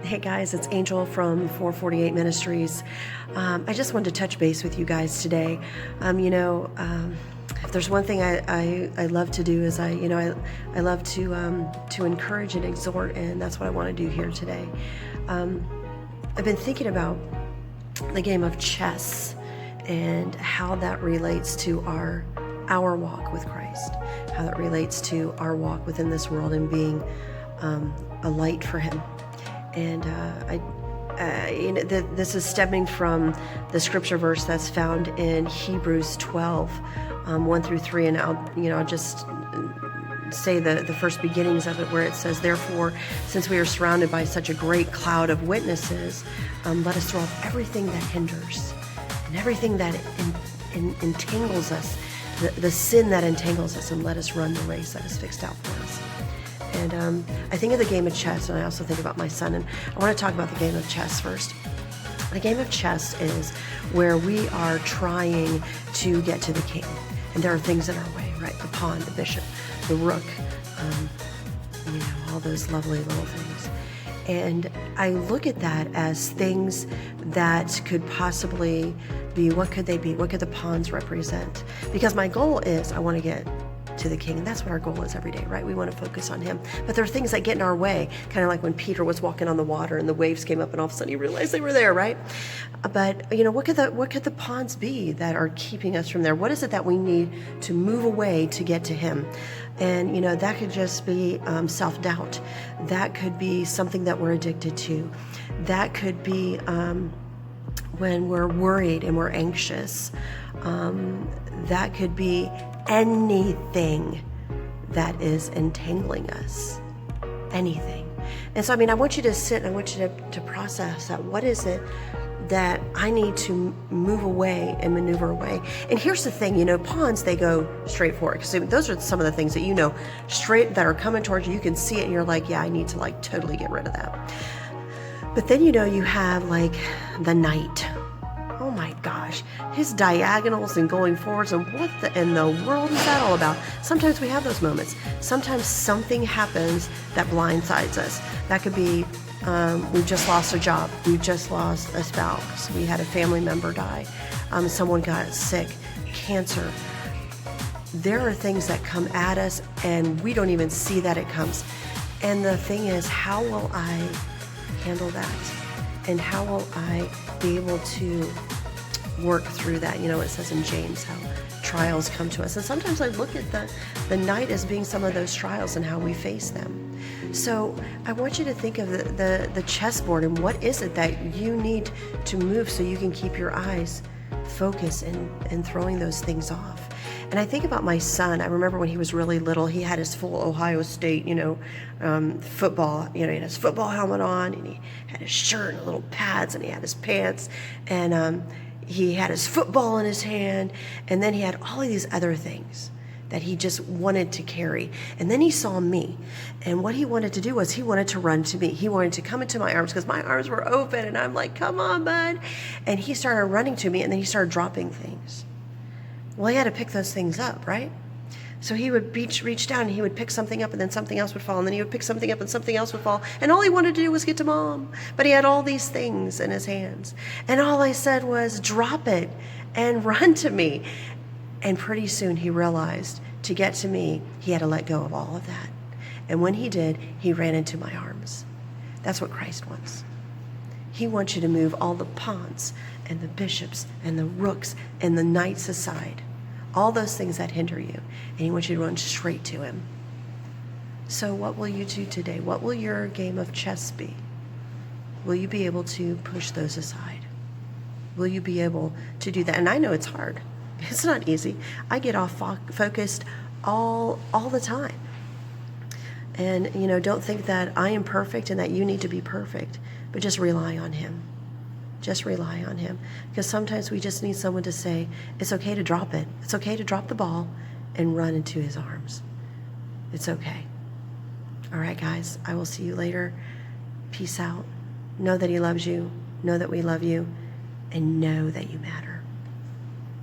Hey guys, it's Angel from 448 Ministries. I just wanted to touch base with you guys today. If there's one thing I love to do is I love to encourage and exhort, and that's what I want to do here today. I've been thinking about the game of chess and how that relates to our walk with Christ, how that relates to our walk within this world and being a light for Him. And this is stemming from the scripture verse that's found in Hebrews 12, 1 through 3. And I'll just say the first beginnings of it, where it says, "Therefore, since we are surrounded by such a great cloud of witnesses, let us throw off everything that hinders and everything that entangles us, the sin that entangles us, and let us run the race that is fixed out for us." And I think of the game of chess, and I also think about my son, and I want to talk about the game of chess first. The game of chess is where we are trying to get to the king, and there are things in our way, right? The pawn, the bishop, the rook, all those lovely little things. And I look at that as things that could possibly be, what could they be? What could the pawns represent? Because my goal is I want to get to the king, and that's what our goal is every day, right? We want to focus on Him, but there are things that get in our way, kind of like when Peter was walking on the water and the waves came up and all of a sudden he realized they were there, right? But what could the pawns be that are keeping us from there? What is it that we need to move away to get to Him? And that could just be self-doubt. That could be something that we're addicted to. That could be when we're worried and we're anxious. That could be anything that is entangling us. Anything. And so, I want you to sit and I want you to process that. What is it that I need to move away and maneuver away? And here's the thing, pawns, they go straight for it. So those are some of the things that straight that are coming towards you. You can see it and you're like, yeah, I need to totally get rid of that. But then you have the knight. Oh my gosh, his diagonals and going forwards, and what in the world is that all about? Sometimes we have those moments. Sometimes something happens that blindsides us. That could be we've just lost a job. We've just lost a spouse. We had a family member die. Someone got sick, cancer. There are things that come at us and we don't even see that it comes. And the thing is, how will I handle that? And how will I be able to work through that? It says in James how trials come to us. And sometimes I look at the night as being some of those trials and how we face them. So I want you to think of the chessboard and what is it that you need to move so you can keep your eyes focused and throwing those things off. And I think about my son. I remember when he was really little, he had his full Ohio State, football. He had his football helmet on, and he had his shirt and little pads, and he had his pants, and he had his football in his hand, and then he had all of these other things that he just wanted to carry. And then he saw me, and what he wanted to do was he wanted to run to me. He wanted to come into my arms because my arms were open, and I'm like, come on, bud. And he started running to me, and then he started dropping things. Well, he had to pick those things up, right? So he would reach down and he would pick something up and then something else would fall, and then he would pick something up and something else would fall. And all he wanted to do was get to mom. But he had all these things in his hands. And all I said was, drop it and run to me. And pretty soon he realized to get to me, he had to let go of all of that. And when he did, he ran into my arms. That's what Christ wants. He wants you to move all the pawns and the bishops and the rooks and the knights aside. All those things that hinder you. And he wants you to run straight to Him. So what will you do today? What will your game of chess be? Will you be able to push those aside? Will you be able to do that? And I know it's hard. It's not easy. I get off focused all the time. And, don't think that I am perfect and that you need to be perfect, but just rely on Him. Just rely on Him. Because sometimes we just need someone to say, it's okay to drop it. It's okay to drop the ball and run into His arms. It's okay. All right, guys, I will see you later. Peace out. Know that He loves you. Know that we love you. And know that you matter.